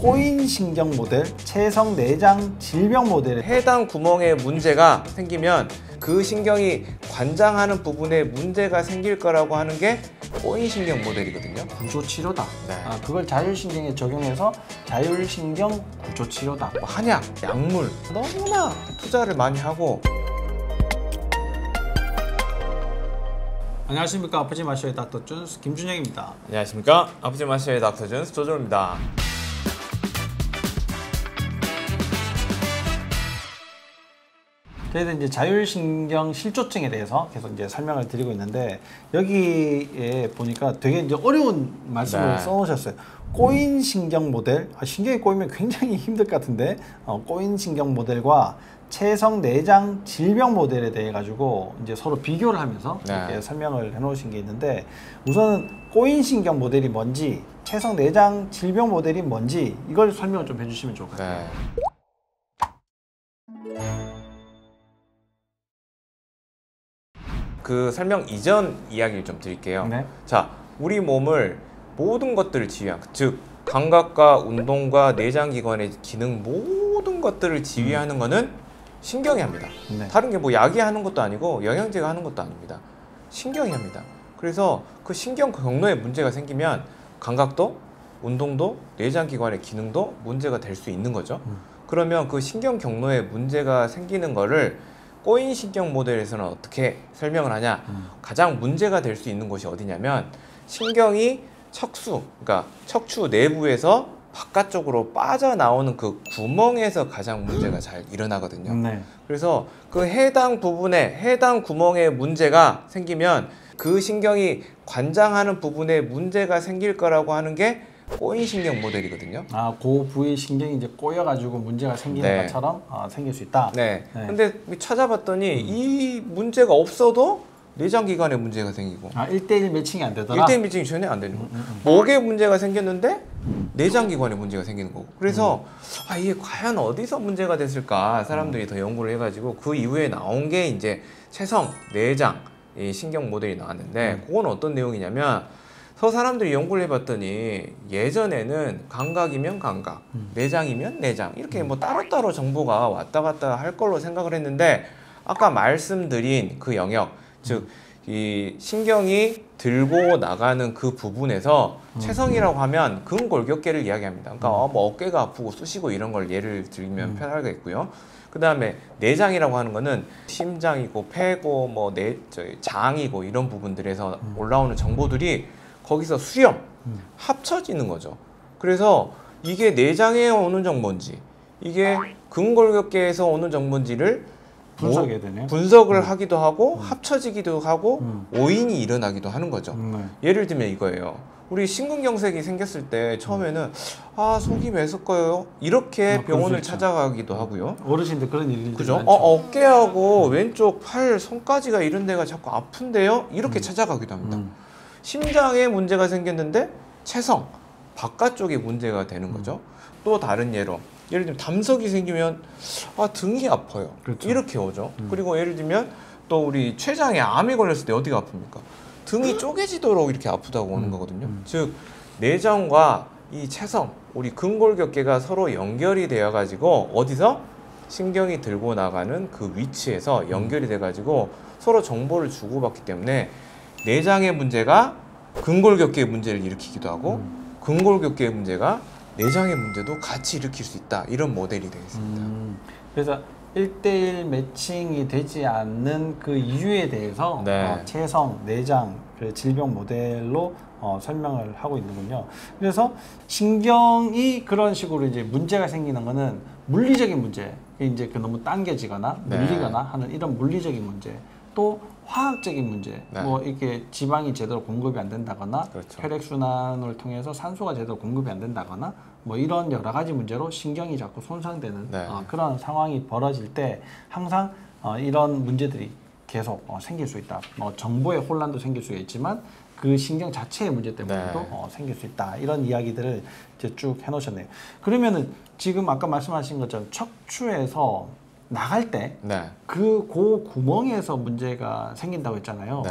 꼬인 신경 모델, 체성 내장 질병 모델에 해당 구멍에 문제가 생기면 그 신경이 관장하는 부분에 문제가 생길 거라고 하는 게 꼬인 신경 모델이거든요. 구조치료다. 네. 그걸 자율신경에 적용해서 자율신경 구조치료다. 뭐 한약, 약물 너무나 투자를 많이 하고. 안녕하십니까. 아프지 마셔의 닥터 준스 김준영입니다. 안녕하십니까. 아프지 마셔의 닥터 준스 조정입니다. 그래서 이제 자율신경 실조증에 대해서 계속 이제 설명을 드리고 있는데 여기에 보니까 되게 이제 어려운 말씀을 써놓으셨어요. 꼬인 신경 모델, 신경이 꼬이면 굉장히 힘들 것 같은데 꼬인 신경 모델과 체성 내장 질병 모델에 대해 가지고 이제 서로 비교를 하면서 이렇게 설명을 해놓으신 게 있는데 우선은 꼬인 신경 모델이 뭔지, 체성 내장 질병 모델이 뭔지 이걸 설명을 좀 해주시면 좋을 것 같아요. 그 설명 이전 이야기를 좀 드릴게요. 자, 우리 몸을 모든 것들을 지휘한, 즉 감각과 운동과 내장기관의 기능 모든 것들을 지휘하는 거는 신경이 합니다. 다른 게 뭐 약이 하는 것도 아니고 영양제가 하는 것도 아닙니다. 신경이 합니다. 그래서 그 신경 경로에 문제가 생기면 감각도 운동도 내장기관의 기능도 문제가 될 수 있는 거죠. 그러면 그 신경 경로에 문제가 생기는 거를 꼬인 신경 모델에서는 어떻게 설명을 하냐? 가장 문제가 될 수 있는 곳이 어디냐면 신경이 척수, 그러니까 척추 내부에서 바깥쪽으로 빠져나오는 그 구멍에서 가장 문제가 잘 일어나거든요. 그래서 그 해당 부분에, 해당 구멍에 문제가 생기면 그 신경이 관장하는 부분에 문제가 생길 거라고 하는 게 꼬인 신경 모델이거든요. 그 부위 신경이 이제 꼬여가지고 문제가 생기는 것처럼 생길 수 있다. 근데 찾아봤더니 이 문제가 없어도 내장기관에 문제가 생기고 1:1 매칭이 안 되더라? 1:1 매칭이 전혀 안 되는 거예요. 목에 문제가 생겼는데 내장기관에 문제가 생기는 거고. 그래서 이게 과연 어디서 문제가 됐을까 사람들이 더 연구를 해가지고 그 이후에 나온 게 이제 체성, 내장, 이 신경 모델이 나왔는데 그건 어떤 내용이냐면 사람들이 연구를 해봤더니 예전에는 감각이면 감각, 내장이면 내장 이렇게 뭐 따로따로 정보가 왔다 갔다 할 걸로 생각을 했는데 아까 말씀드린 그 영역, 즉 이 신경이 들고 나가는 그 부분에서 체성이라고 하면 근골격계를 이야기합니다. 그러니까 뭐 어깨가 아프고 쑤시고 이런 걸 예를 들면 편하겠고요. 그 다음에 내장이라고 하는 거는 심장이고 폐고 뭐 장이고 이런 부분들에서 올라오는 정보들이 거기서 수렴, 합쳐지는 거죠. 그래서 이게 내장에 오는 정보인지 이게 근골격계에서 오는 정보인지를 분석을 하기도 하고 합쳐지기도 하고 오인이 일어나기도 하는 거죠. 예를 들면 이거예요. 우리 심근경색이 생겼을 때 처음에는 속이 메스꺼요 이렇게 병원을 찾아가기도 하고요. 어르신들 그런 일들이 그죠? 많죠. 어깨하고 왼쪽 팔, 손가지가 이런 데가 자꾸 아픈데요? 이렇게 찾아가기도 합니다. 심장에 문제가 생겼는데 체성, 바깥쪽에 문제가 되는 거죠. 또 다른 예로 예를 들면 담석이 생기면 등이 아파요. 이렇게 오죠. 그리고 예를 들면 또 우리 췌장에 암이 걸렸을 때 어디가 아픕니까? 등이 쪼개지도록 이렇게 아프다고 오는 거거든요. 즉 내장과 이 체성, 우리 근골격계가 서로 연결이 되어 가지고 어디서 신경이 들고 나가는 그 위치에서 연결이 돼 가지고 서로 정보를 주고받기 때문에 내장의 문제가 근골격계의 문제를 일으키기도 하고 근골격계의 문제가 내장의 문제도 같이 일으킬 수 있다. 이런 모델이 되겠습니다. 그래서 1:1 매칭이 되지 않는 그 이유에 대해서 체성, 내장, 질병 모델로 설명을 하고 있는군요. 그래서 신경이 그런 식으로 이제 문제가 생기는 거는 물리적인 문제, 이제 너무 당겨지거나 물리거나 하는 이런 물리적인 문제, 또 화학적인 문제, 뭐 이렇게 지방이 제대로 공급이 안 된다거나 혈액순환을 통해서 산소가 제대로 공급이 안 된다거나 뭐 이런 여러 가지 문제로 신경이 자꾸 손상되는 그런 상황이 벌어질 때 항상 이런 문제들이 계속 생길 수 있다. 정보의 혼란도 생길 수 있지만 그 신경 자체의 문제 때문에도 생길 수 있다. 이런 이야기들을 이제 쭉 해놓으셨네요. 그러면은 지금 아까 말씀하신 것처럼 척추에서 나갈 때 그 구멍에서 문제가 생긴다고 했잖아요.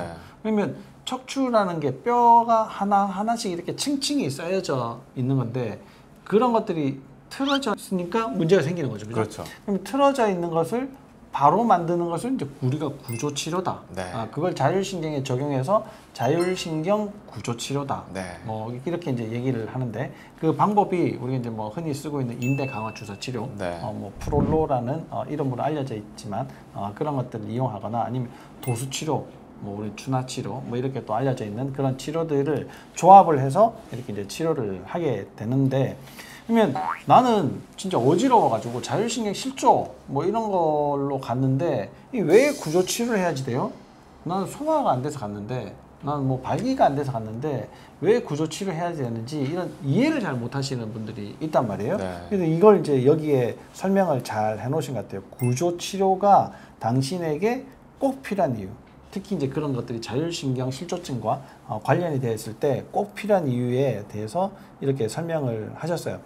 그러면 척추라는 게 뼈가 하나씩 이렇게 층층이 쌓여져 있는 건데 그런 것들이 틀어져 있으니까 문제가 생기는 거죠. 그렇죠. 그럼 틀어져 있는 것을 바로 만드는 것을 이제 우리가 구조치료다. 네. 그걸 자율신경에 적용해서 자율신경 구조치료다. 네. 뭐 이렇게 이제 얘기를 하는데 그 방법이 우리가 이제 뭐 흔히 쓰고 있는 인대 강화 주사 치료, 네. 뭐 프롤로라는 이름으로 알려져 있지만 그런 것들을 이용하거나 아니면 도수 치료, 뭐 우리 준하 치료, 뭐 이렇게 또 알려져 있는 그런 치료들을 조합을 해서 이렇게 이제 치료를 하게 되는데. 그러면 나는 진짜 어지러워가지고 자율신경 실조 뭐 이런 걸로 갔는데 왜 구조 치료를 해야지 돼요? 나는 소화가 안 돼서 갔는데, 나는 뭐 발기가 안 돼서 갔는데 왜 구조 치료를 해야지 되는지 이런 이해를 잘 못하시는 분들이 있단 말이에요. 네. 그래서 이걸 이제 여기에 설명을 잘 해놓으신 것 같아요. 구조 치료가 당신에게 꼭 필요한 이유. 특히 이제 그런 것들이 자율신경 실조증과 관련이 되어 있을 때 꼭 필요한 이유에 대해서 이렇게 설명을 하셨어요.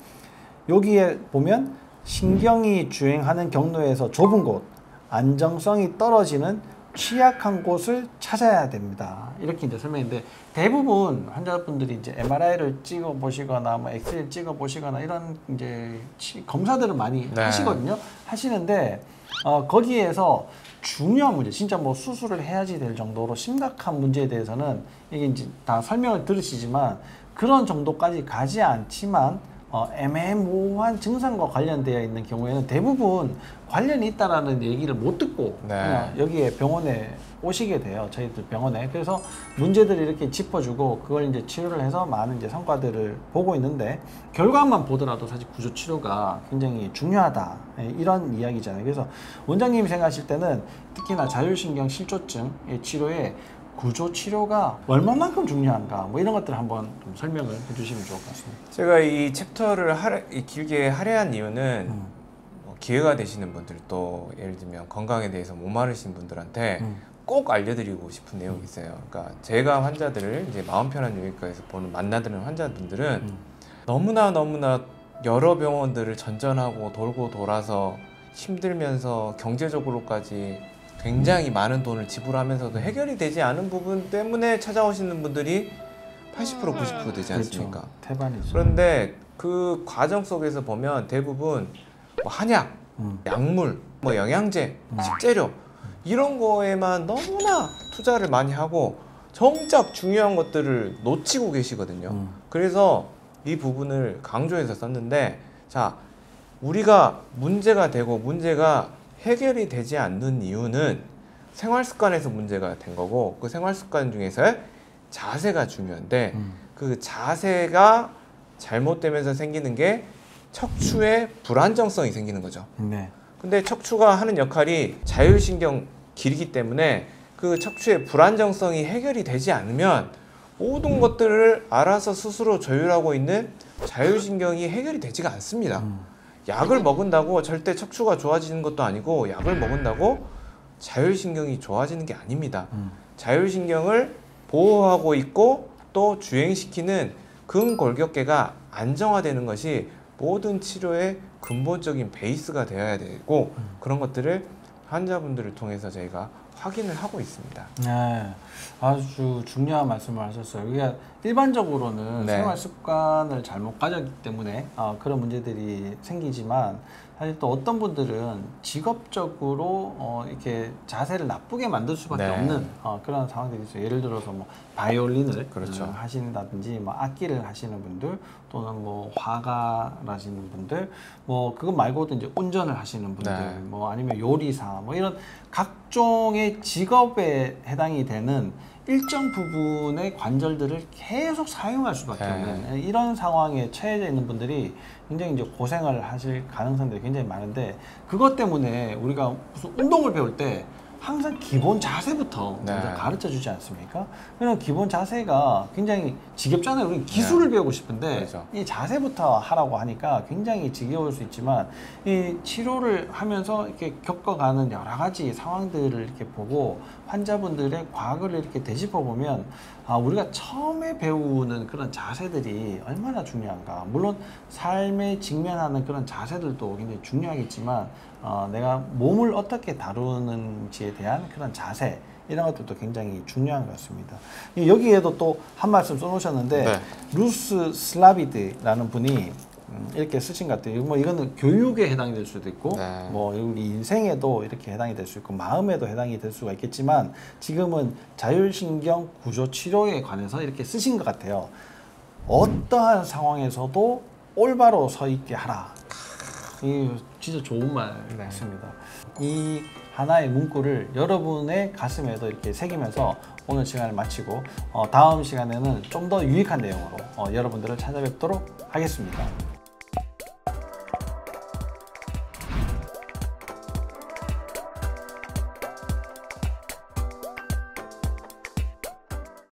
여기에 보면 신경이 주행하는 경로에서 좁은 곳, 안정성이 떨어지는 취약한 곳을 찾아야 됩니다. 이렇게 이제 설명인데, 대부분 환자분들이 이제 MRI를 찍어 보시거나 뭐 엑스레이를 찍어 보시거나 이런 이제 검사들을 많이 네. 하시거든요. 하시는데 거기에서 중요한 문제, 진짜 뭐 수술을 해야지 될 정도로 심각한 문제에 대해서는 이게 이제 다 설명을 들으시지만 그런 정도까지 가지 않지만 애매모호한 증상과 관련되어 있는 경우에는 대부분 관련이 있다라는 얘기를 못 듣고 네. 그냥 여기에 병원에 오시게 돼요. 저희들 병원에. 그래서 문제들을 이렇게 짚어주고 그걸 이제 치료를 해서 많은 이제 성과들을 보고 있는데, 결과만 보더라도 사실 구조 치료가 굉장히 중요하다. 이런 이야기잖아요. 그래서 원장님이 생각하실 때는 특히나 자율신경 실조증의 치료에 구조 치료가 얼마만큼 중요한가, 뭐 이런 것들 한번 좀 설명을 해주시면 좋을 것 같습니다. 제가 이 챕터를 길게 할애한 이유는 뭐 기회가 되시는 분들, 또 예를 들면 건강에 대해서 목마르신 분들한테 꼭 알려드리고 싶은 내용이 있어요. 그러니까 제가 환자들을 이제 마음 편한 요일과에서 만나드는 환자분들은 너무나 여러 병원들을 전전하고 돌고 돌아서 힘들면서 경제적으로까지 굉장히 많은 돈을 지불하면서도 해결이 되지 않은 부분 때문에 찾아오시는 분들이 80% 90% 되지 않습니까? 그렇죠. 태반이죠. 그런데 그 과정 속에서 보면 대부분 뭐 한약, 약물, 뭐 영양제, 식재료 이런 거에만 너무나 투자를 많이 하고 정작 중요한 것들을 놓치고 계시거든요. 그래서 이 부분을 강조해서 썼는데, 자, 우리가 문제가 되고 문제가 해결이 되지 않는 이유는 생활 습관에서 문제가 된 거고, 그 생활 습관 중에서 자세가 중요한데 그 자세가 잘못되면서 생기는 게 척추의 불안정성이 생기는 거죠. 네. 근데 척추가 하는 역할이 자율신경 길이기 때문에 그 척추의 불안정성이 해결이 되지 않으면 모든 것들을 알아서 스스로 조율하고 있는 자율신경이 해결이 되지가 않습니다. 약을 먹은다고 절대 척추가 좋아지는 것도 아니고, 약을 먹은다고 자율신경이 좋아지는 게 아닙니다. 자율신경을 보호하고 있고 또 주행시키는 근골격계가 안정화되는 것이 모든 치료의 근본적인 베이스가 되어야 되고, 그런 것들을 환자분들을 통해서 저희가 확인을 하고 있습니다. 네, 아주 중요한 말씀을 하셨어요. 그러니까 일반적으로는 네. 생활 습관을 잘못 가졌기 때문에 그런 문제들이 생기지만, 사실 또 어떤 분들은 직업적으로 이렇게 자세를 나쁘게 만들 수밖에 네. 없는 그런 상황들이 있어요. 예를 들어서 뭐 바이올린을 그렇죠. 하신다든지, 뭐 악기를 하시는 분들, 또는 뭐 화가를 하시는 분들, 뭐 그거 말고도 이제 운전을 하시는 분들, 네. 뭐 아니면 요리사, 뭐 이런 각종의 직업에 해당이 되는 일정 부분의 관절들을 계속 사용할 수밖에 네. 없는 이런 상황에 처해져 있는 분들이 굉장히 이제 고생을 하실 가능성들이 굉장히 많은데, 그것 때문에 우리가 무슨 운동을 배울 때 항상 기본 자세부터 네. 먼저 가르쳐 주지 않습니까? 그런 기본 자세가 굉장히 지겹잖아요. 우리 기술을 네. 배우고 싶은데 그렇죠. 이 자세부터 하라고 하니까 굉장히 지겨울 수 있지만, 이 치료를 하면서 이렇게 겪어가는 여러 가지 상황들을 이렇게 보고 환자분들의 과거를 이렇게 되짚어 보면 우리가 처음에 배우는 그런 자세들이 얼마나 중요한가. 물론 삶에 직면하는 그런 자세들도 굉장히 중요하겠지만 내가 몸을 어떻게 다루는지에 대한 그런 자세, 이런 것들도 굉장히 중요한 것 같습니다. 여기에도 또 한 말씀 써놓으셨는데, 네. 루스 슬라비드라는 분이 이렇게 쓰신 것 같아요. 뭐 이거는 교육에 해당이 될 수도 있고, 네. 뭐 우리 인생에도 이렇게 해당이 될 수 있고, 마음에도 해당이 될 수가 있겠지만, 지금은 자율신경 구조 치료에 관해서 이렇게 쓰신 것 같아요. 어떠한 상황에서도 올바로 서 있게 하라. 이 진짜 좋은 말 같습니다. 이 하나의 문구를 여러분의 가슴에도 이렇게 새기면서 오늘 시간을 마치고 다음 시간에는 좀 더 유익한 내용으로 여러분들을 찾아뵙도록 하겠습니다.